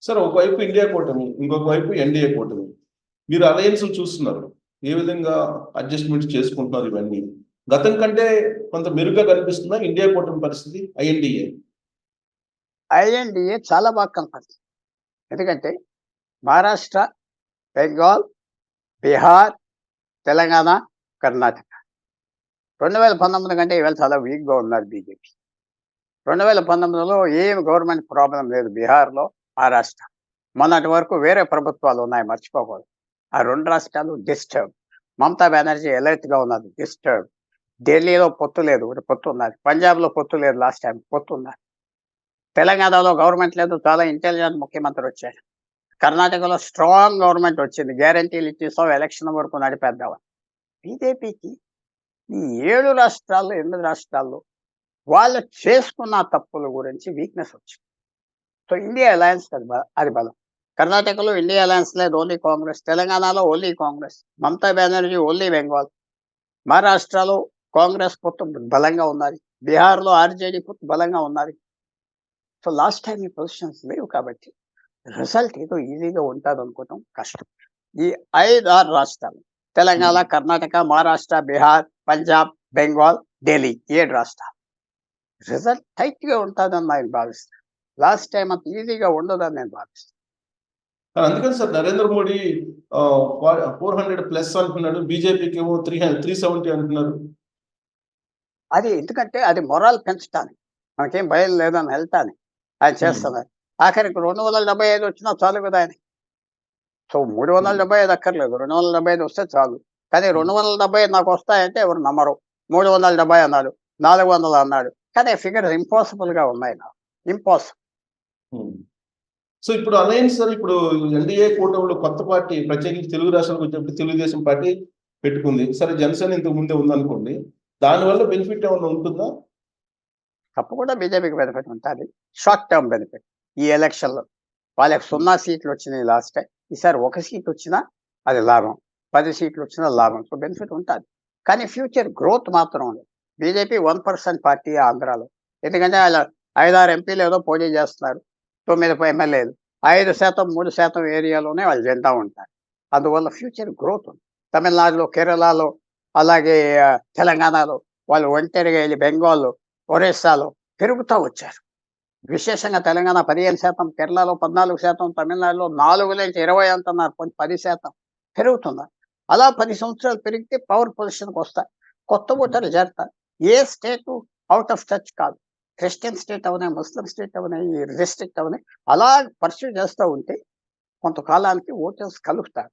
Sir ఒకవైపు India కూటమి, ఇంకొక వైపు ఎన్డీఏ కూటమి. మీరు అలయన్స్ చూస్తున్నారు. ఏ విధంగా అడ్జస్ట్మెంట్ చేసుకుంటున్నారు ఇవన్నీ? గతం కంటే కొంత మెరుగ్గా కనిపిస్తుందా ఇండియా కూటమి పరిస్థితి ఐఎన్డీఏ? ఐఎన్డిఏ చాలా బాగా కనపడుతుంది. ఎందుకంటే మహారాష్ట్ర, బెంగాల్, బీహార్, తెలంగాణ, కర్ణాటక 2019 కంటే ఈవేళ చాలా వీక్గా ఉన్నారు బీజేపీ. 2019లో ఏం గవర్నమెంట్ ప్రాబ్లం లేదు బీహార్లో, మహారాష్ట్ర. మొన్నటి వరకు వేరే ప్రభుత్వాలు ఉన్నాయి, మర్చిపోకూడదు. ఆ 2 రాష్ట్రాలు డిస్టర్బ్. మమతా బెనర్జీ ఎలర్ట్గా ఉన్నది, డిస్టర్బ్. ఢిల్లీలో పొత్తు లేదు, ఒకటి పొత్తు ఉన్నది. పంజాబ్లో పొత్తు లేదు, లాస్ట్ టైం పొత్తు ఉన్నది. తెలంగాణలో గవర్నమెంట్ లేదు, చాలా ఇంటెలిజెంట్ ముఖ్యమంత్రి వచ్చాడు. కర్ణాటకలో స్ట్రాంగ్ గవర్నమెంట్ వచ్చింది, గ్యారంటీలు ఇచ్చేసాం, ఎలక్షన్ వరకు నడిపేద్దామని. బీజేపీకి ఈ 7 రాష్ట్రాల్లో, 8 రాష్ట్రాల్లో వాళ్ళు చేసుకున్న తప్పుల గురించి వీక్నెస్ వచ్చింది. సో ఇండియా అలయన్స్ అది బలం. కర్ణాటకలో ఇండియా అలయన్స్ లేదు, ఓన్లీ కాంగ్రెస్. తెలంగాణలో ఓన్లీ కాంగ్రెస్, మమతా బెనర్జీ ఓన్లీ బెంగాల్. మహారాష్ట్రలో కాంగ్రెస్ పొత్తు బలంగా ఉన్నది, బీహార్లో ఆర్జేడీ పొత్తు బలంగా ఉన్నది. సో లాస్ట్ టైం ఈ పొజిషన్స్ లేవు కాబట్టి రిజల్ట్ ఏదో ఈజీగా ఉంటుంది అనుకోవటం కష్టం. ఈ 5-6 రాష్ట్రాలు, తెలంగాణ, కర్ణాటక, మహారాష్ట్ర, బీహార్, పంజాబ్, బెంగాల్, ఢిల్లీ, 7 రాష్ట్రాలు రిజల్ట్ టైట్గా ఉంటుందని నేను భావిస్తాను. లాస్ట్ టైం అంత ఈజీగా ఉండదని నేను భావిస్తాను. అందుకని సార్ నరేంద్ర మోడీ 400+ అంటున్నాడు, బీజేపీకి ఏమో 370 అంటున్నారు. అది ఎందుకంటే అది మొరాల్ పెంచడానికి, మనకేం భయం లేదని వెళ్తానికి ఆయన చేస్తున్నారు. ఆఖరికి 275 వచ్చినా చాలు కదా ఆయన. సో 375 అక్కర్లేదు, 275 వస్తే చాలు. కానీ 275 నాకు వస్తాయంటే ఎవరు నమ్మరు. 370 అన్నాడు, 400 అన్నాడు. కానీ ఫిగర్ ఇంపాసిబుల్గా ఉన్నాయి నాకు, ఇంపాసిబుల్. సో ఇప్పుడు అలయన్స్ సార్, ఇప్పుడు ఎన్డీఏ కూటమిలో కొత్త పార్టీ, ప్రత్యేకించి తెలుగు రాష్ట్రాలకు వచ్చినప్పుడు తెలుగుదేశం పార్టీ పెట్టుకుంది. సరే, జనసేన ఇంతకు ముందే ఉందనుకోండి, దానివల్ల బెనిఫిట్ ఏమైనా ఉంటుందా? తప్పకుండా బీజేపీకి బెనిఫిట్ ఉంటుంది, షార్ట్ టర్మ్ బెనిఫిట్. ఈ ఎలక్షన్లో వాళ్ళకి 0 సీట్లు వచ్చినాయి లాస్ట్ టైం. ఈసారి 1 సీట్ వచ్చినా అది లాభం, 10 సీట్లు వచ్చినా లాభం. సో బెనిఫిట్ ఉంటుంది. కానీ ఫ్యూచర్ గ్రోత్ మాత్రం ఉంది. బీజేపీ 1% పార్టీ ఆంధ్రాలో. ఎందుకంటే వాళ్ళ 5-6 ఎంపీలు ఏదో పోటీ చేస్తున్నారు, 9 ఎమ్మెల్యేలు, 5%, 3% ఏరియాలోనే వాళ్ళు జెండా ఉంటారు. అందువల్ల ఫ్యూచర్ గ్రోత్ ఉంది. తమిళనాడులో, కేరళలో, అలాగే తెలంగాణలో వాళ్ళు ఒంటరిగా వెళ్ళి, బెంగాల్లో, ఒరిస్సాలో పెరుగుతూ వచ్చారు. విశేషంగా తెలంగాణ 15%, కేరళలో 14%, తమిళనాడులో 4-20 అంటున్నారు, 10% పెరుగుతున్నారు. అలా 10 సంవత్సరాలు పెరిగితే పవర్ పొజిషన్కి వస్తారు, కొత్త ఓటర్లు చేరుతారు. ఏ స్టేటు అవుట్ ఆఫ్ టచ్ కాదు. క్రిస్టియన్ స్టేట్ అవనే, ముస్లిం స్టేట్ అవనే, ఈ డిస్ట్రిక్ట్ అవనే అలా పర్సూ చేస్తూ ఉంటే కొంతకాలానికి ఓటర్స్ కలుస్తారు,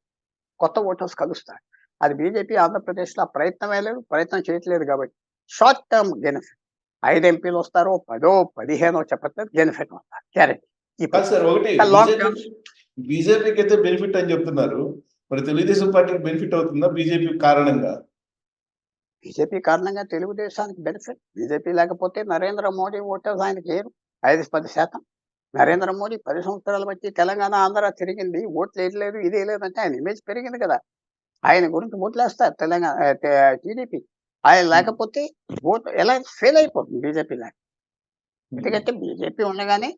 కొత్త ఓటర్స్ కలుస్తారు. అది బీజేపీ ఆంధ్రప్రదేశ్లో ఆ ప్రయత్నమే లేదు, ప్రయత్నం చేయట్లేదు. కాబట్టి షార్ట్ టర్మ్ బెనిఫిట్. 5 ఎంపీలు వస్తారో, 10, 15 చెప్పట్లేదు, బెనిఫిట్ వస్తారు గ్యారెంటీ. సార్ ఒకటి, లాంగ్ టర్మ్ బీజేపీకి అయితే బెనిఫిట్ అని చెప్తున్నారు, మరి తెలుగుదేశం పార్టీకి బెనిఫిట్ అవుతుందా బీజేపీ కారణంగా? బీజేపీ కారణంగా తెలుగుదేశానికి బెనిఫిట్. బీజేపీ లేకపోతే నరేంద్ర మోడీ ఓటర్స్ ఆయనకి ఏరు 5-10%. నరేంద్ర మోడీ 10 సంవత్సరాలు బట్టి తెలంగాణ, ఆంధ్ర తిరిగింది, ఓట్లు వేయలేదు, ఇది వేయలేదంటే ఆయన ఇమేజ్ పెరిగింది కదా. ఆయన గురించి ఓట్లేస్తారు తెలంగాణ, టీడీపీ. ఆయన లేకపోతే ఓటు ఎలా ఫెయిల్ అయిపోతుంది బీజేపీ లేక. ఎందుకంటే బీజేపీ ఉండగానే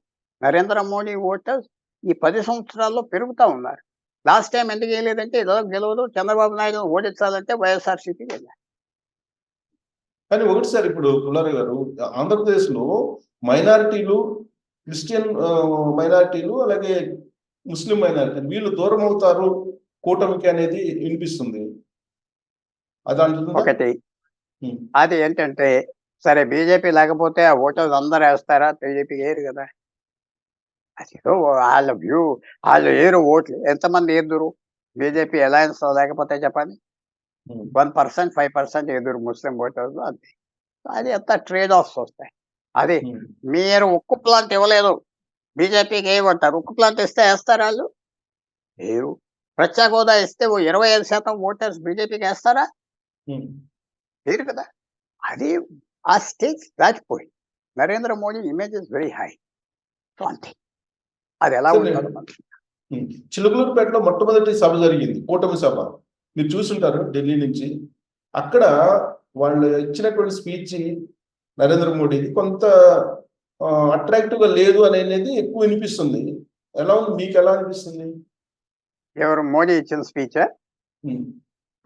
నరేంద్ర మోడీ ఓటర్స్ ఈ 10 సంవత్సరాల్లో పెరుగుతూ ఉన్నారు. లాస్ట్ టైం ఎందుకు వేయలేదంటే ఏదో గెలవదు, చంద్రబాబు నాయుడు ఓడించాలంటే వైఎస్ఆర్సీపీ వెళ్ళారు. కానీ ఒకటి సార్, ఇప్పుడు పుల్లారావు గారు, ఆంధ్రప్రదేశ్లో మైనారిటీలు, క్రిస్టియన్ మైనారిటీలు, అలాగే ముస్లిం మైనారిటీలు, వీళ్ళు దూరం అవుతారు కూటమికి అనేది వినిపిస్తుంది. ఒకటి అది ఏంటంటే, సరే బీజేపీ లేకపోతే ఆ ఓటర్స్ అందరూ వేస్తారా? బీజేపీ ఏరు కదా. అదేదో వాళ్ళ వ్యూ, వాళ్ళు ఏరు ఓట్లు. ఎంతమంది ఎదురు బీజేపీ అలయన్స్ లేకపోతే చెప్పండి. 1%, 5% ఎదురు ముస్లిం ఓటర్స్, అంతే. అది ఎంత ట్రేడ్ ఆఫ్స్ వస్తాయి. అది మీరు ఉక్కు ప్లాంట్ ఇవ్వలేదు, బీజేపీకి ఏమంటారు? ఉక్కు ప్లాంట్ ఇస్తే వేస్తారు వాళ్ళు? లేరు. ప్రత్యేక హోదా ఇస్తే 25% ఓటర్స్ బీజేపీకి వేస్తారా? లేరు కదా. అది ఆ స్టేజ్ దాటిపోయింది. Narendra Modi image is very high. So అంతే. అది ఎలా ఉంటుందో మనకి. చిలుకలూరుపేటలో మొట్టమొదటి సభ జరిగింది, కూటమి సభ. మీరు చూసుంటారు ఢిల్లీ నుంచి. అక్కడ వాళ్ళు ఇచ్చినటువంటి స్పీచ్ నరేంద్ర మోడీది కొంత అట్రాక్టివ్ గా లేదు అనేది ఎక్కువ వినిపిస్తుంది. ఎలా ఉంది? మీకు ఎలా అనిపిస్తుంది? ఎవరు మోడీ ఇచ్చిన స్పీచ్ ఉమ్,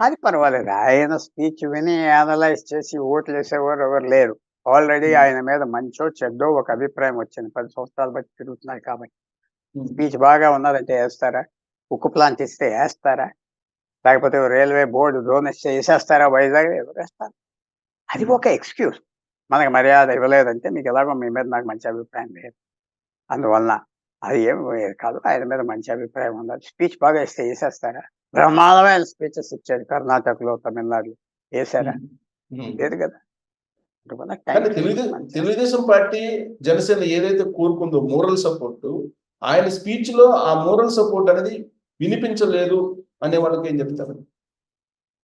అది పర్వాలేదు. ఆయన స్పీచ్ విని అనలైజ్ చేసి ఓట్లు వేసేవారు ఎవరు లేరు. ఆల్రెడీ ఉమ్, ఆయన మీద మంచో చెడ్డో ఒక అభిప్రాయం వచ్చింది. 10 సంవత్సరాలు బట్టి తిరుగుతున్నాయి కాబట్టి. ఉమ్, స్పీచ్ బాగా ఉన్నదంటే వేస్తారా? ఉక్కు ప్లాంట్ ఇస్తే వేస్తారా? లేకపోతే రైల్వే బోర్డు డ్రోన్ ఇస్తే వేసేస్తారా? వైజాగ్ ఎవరు వేస్తారు? అది ఒక ఎక్స్క్యూజ్. మనకి మర్యాద ఇవ్వలేదంటే మీకు ఎలాగో మీ మీద నాకు మంచి అభిప్రాయం లేదు. అందువలన అది ఏం కాదు. ఆయన మీద మంచి అభిప్రాయం ఉన్నది. స్పీచ్ బాగా ఇస్తే వేసేస్తారా? బ్రహ్మాండమైన స్పీచెస్ ఇచ్చాడు కర్ణాటకలో, తమిళనాడులో. వేసారా? ఉమ్. లేదు కదా. అందువల్ల కానీ టైం తెలుగుదేశం పార్టీ జనసేన ఏదైతే కోరుకుందో మోరల్ సపోర్ట్, ఆయన స్పీచ్ లో ఆ మోరల్ సపోర్ట్ అనేది వినిపించలేదు అనే వాళ్ళకి ఏం చెప్తారు?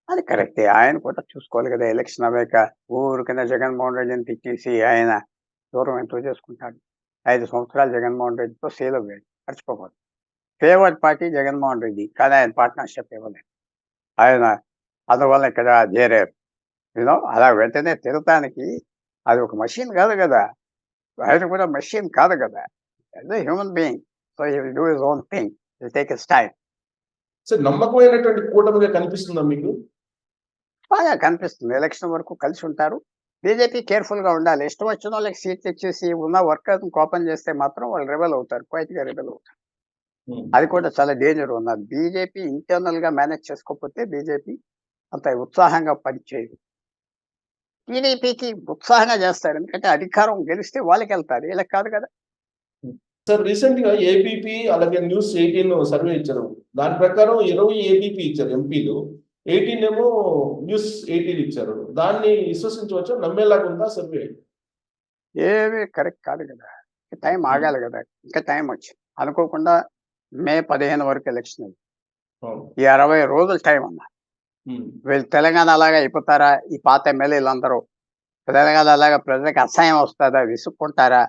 అది కరెక్టే. ఆయన కూడా చూసుకోవాలి కదా. ఎలక్షన్ అవ్వాక ఊరికనే జగన్మోహన్ రెడ్డిని తిట్టేసి ఆయన దూరం ఎంతో చేసుకుంటాడు. 5 సంవత్సరాలు జగన్మోహన్ రెడ్డితో సేల్ అవ్వాడు. మర్చిపోకూడదు. Favoured party Jaganmohan Reddy. కానీ ఆయన పార్ట్నర్షిప్ ఇవ్వలేదు. ఆయన అందువల్ల ఇక్కడ చేరారు. అలా వెంటనే తిరగటానికి అది ఒక మెషిన్ కాదు కదా. ఆయన కూడా మెషిన్ కాదు కదా. As a human being. So he will do his own thing. Will take his time. Sir, నమ్మకమైనటువంటి కూటమిగా కనిపిస్తుందా మీకు? బాగా కనిపిస్తుంది. ఎలక్షన్ వరకు కలిసి ఉంటారు. బీజేపీ కేర్ఫుల్‌గా ఉండాలి. ఇష్టం వచ్చిన వాళ్ళకి సీట్లు ఇచ్చేసి ఉన్న వర్కర్‌ని కోపం చేస్తే మాత్రం వాళ్ళు రెబెల్ అవుతారు. క్వైట్‌గా రెబెల్ అవుతారు. ఉమ్, అది కూడా చాలా డేంజర్ ఉన్నది. బీజేపీ ఇంటర్నల్‌గా మేనేజ్ చేసుకోకపోతే బీజేపీ అంత ఉత్సాహంగా పనిచేయదు. టీడీపీకి ఉత్సాహంగా చేస్తారు. ఎందుకంటే అధికారం గెలిస్తే వాళ్ళకెళ్తారు. వీళ్ళకి కాదు కదా. సార్, రీసెంట్ గా ఏబీపీ అలాగే న్యూస్ 18 సర్వే ఇచ్చారు. దాని ప్రకారం 20 ఏబీపీ ఇచ్చారు ఎంపీలు, 18 ఏమో న్యూస్ 18 ఇచ్చారు. దాన్ని విశ్వసించవచ్చా? నమ్మేలాగా ఉందా సర్వే? ఏమీ కరెక్ట్ కాదు కదా. టైం ఆగాలి కదా. ఇంకా టైం వచ్చింది. అనుకోకుండా మే 15 వరకు ఎలక్షన్ ఉంది. అవును. ఈ 60 రోజులు టైం అన్నారు. ఉమ్, వీళ్ళు తెలంగాణ అలాగా అయిపోతారా? ఈ పాత ఎమ్మెల్యేలందరూ తెలంగాణ అలాగా ప్రజలకు అసహ్యం వస్తుందా? విసుక్కుంటారా?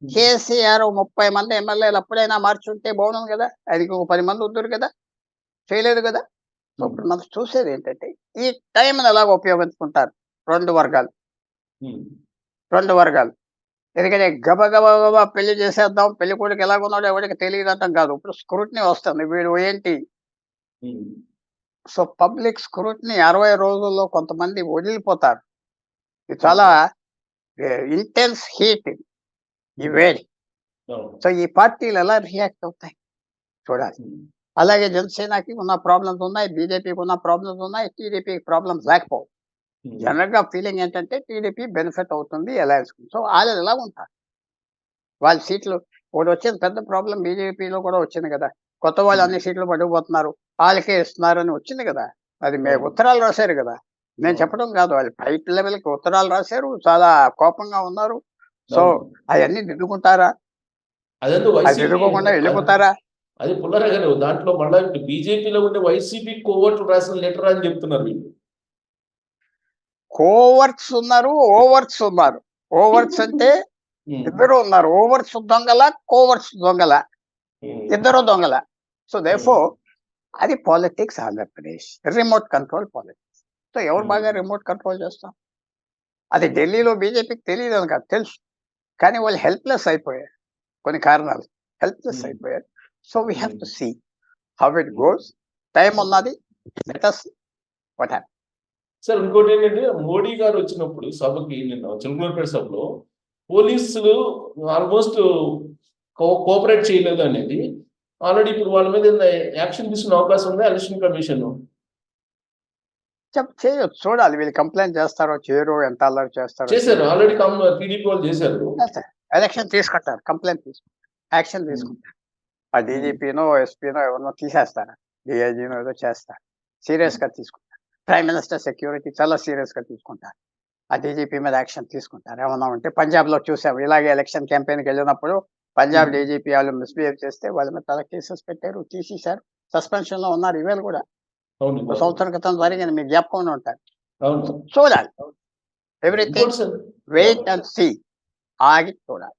కేసీఆర్ 30 మంది ఎమ్మెల్యేలు అప్పుడైనా మార్చుంటే బాగుంది కదా. ఆయనకి ఒక 10 మంది వద్దురు కదా. చేయలేదు కదా. సో ఇప్పుడు మనం చూసేది ఏంటంటే ఈ టైంని ఎలాగ ఉపయోగించుకుంటారు రెండు వర్గాలు. ఉమ్, రెండు వర్గాలు. ఎందుకంటే గబగబా పెళ్లి చేసేద్దాం, పెళ్లి కొడుకు ఎలాగున్నాడో ఎవరికి తెలియదంటాం కాదు. ఇప్పుడు స్క్రూటినీ వస్తుంది. వీడు ఏంటి? ఉమ్, సో పబ్లిక్ స్క్రూటినీ 60 రోజుల్లో కొంతమంది వదిలిపోతారు. ఇది చాలా ఇంటెన్స్ హీట్. ఈ వేడి. అవును. సో ఈ పార్టీలు ఎలా రియాక్ట్ అవుతాయి చూడాలి. ఉమ్, అలాగే జనసేనకి ఉన్న ప్రాబ్లమ్స్ ఉన్నాయి, బీజేపీకి ఉన్న ప్రాబ్లమ్స్ ఉన్నాయి, టీడీపీకి ప్రాబ్లమ్స్ లేకపోవు. ఉమ్, జనరల్‌గా ఫీలింగ్ ఏంటంటే టీడీపీ బెనిఫిట్ అవుతుంది అలయన్స్‌కి. సో వాళ్ళు ఎలా ఉంటారు? వాళ్ళ సీట్లు ఒకటి వచ్చింది పెద్ద ప్రాబ్లమ్ బీజేపీలో కూడా వచ్చింది కదా. కొత్త వాళ్ళు అన్ని సీట్లు పట్టుకుపోతున్నారు. వాళ్ళకే ఇస్తున్నారని వచ్చింది కదా. అది అవును. ఉత్తరాలు రాశారు కదా. నేను అవును. చెప్పడం కాదు. వాళ్ళు పై లెవెల్‌కి ఉత్తరాలు రాశారు. చాలా కోపంగా ఉన్నారు. సో అవును. అవన్నీ దిద్దుకుంటారా? అదేందో అది వైసీపీ దిద్దుకోకుండా వెళ్ళిపోతారా? అది పుల్లారావు గారు, దాంట్లో మళ్ళా బీజేపీలో ఉండే వైసీపీ కోవట్లు రాసిన లెటర్ అని చెప్తున్నారు వీళ్ళు. కోవర్ట్స్ ఉన్నారు, ఓవర్ట్స్ ఉన్నారు. ఓవర్ట్స్ అంటే ఉమ్, ఇద్దరు ఉన్నారు. ఓవర్ట్స్ దొంగల, కోవర్ట్స్ దొంగల. ఉమ్, ఇద్దరు దొంగల. సో ఉమ్, దేర్‌ఫోర్ అది politics Andhra Pradesh. Remote control politics. So ఎవరు ఉమ్, బాగా రిమోట్ కంట్రోల్ చేస్తారు? అది ఢిల్లీలో బీజేపీకి తెలియదని కాదు, తెలుసు. కానీ వాళ్ళు హెల్ప్‌లెస్ అయిపోయారు. కొన్ని కారణాలు. హెల్ప్‌లెస్ ఉమ్, అయిపోయారు. So we have um, to see how it goes. Time ఉన్నది. Let us see what happens. Sir, ఇంకోటి ఏంటంటే మోడీ గారు వచ్చినప్పుడు సభకి నిన్న చిలకలూరుపేట సభలో పోలీసులు ఆల్మోస్ట్ కోఆపరేట్ చేయలేదు అనేది ఆల్రెడీ ఇప్పుడు వాళ్ళ మీద యాక్షన్ తీసుకునే అవకాశం ఉంది ఎలక్షన్ కమిషన్. చేయొచ్చు. చూడాలి వీళ్ళు కంప్లెయింట్ చేస్తారో చేయరో, ఎంత అల్లరి చేస్తారో చేశారు ఆల్రెడీ, టీడీపీ వాళ్ళు చేశారు. చేస్తారు. ఎలక్షన్ తీసుకుంటారు. కంప్లెయింట్ తీసుకుంటారు. యాక్షన్ తీసుకుంటారు. ఆ డీజీపీనో, ఎస్పీనో ఎవరినో తీసేస్తారు. డీఐజీనో ఏదో చేస్తారు. సీరియస్‌గా తీసుకుంటారు. ప్రైమ్ మినిస్టర్ సెక్యూరిటీ చాలా సీరియస్‌గా తీసుకుంటారు. ఆ డీజీపీ మీద యాక్షన్ తీసుకుంటారు. ఏమన్నా ఉంటే పంజాబ్‌లో చూసాం. ఇలాగే ఎలక్షన్ క్యాంపెయిన్‌కి వెళ్ళినప్పుడు పంజాబ్ డీజీపీ వాళ్ళు మిస్‌బిహేవ్ చేస్తే వాళ్ళ మీద చాలా కేసెస్ పెట్టారు. తీసేశారు. సస్పెన్షన్‌లో ఉన్నారు ఈవేళ కూడా. అవును. ఒక సంవత్సరం క్రితం జరిగింది. మీకు జ్ఞాపకంలో ఉంటారు. అవును. చూడాలి. ఎవ్రీథింగ్ ఇంకోటి సార్, వెయిట్ అండ్ సీ. ఆగి చూడాలి.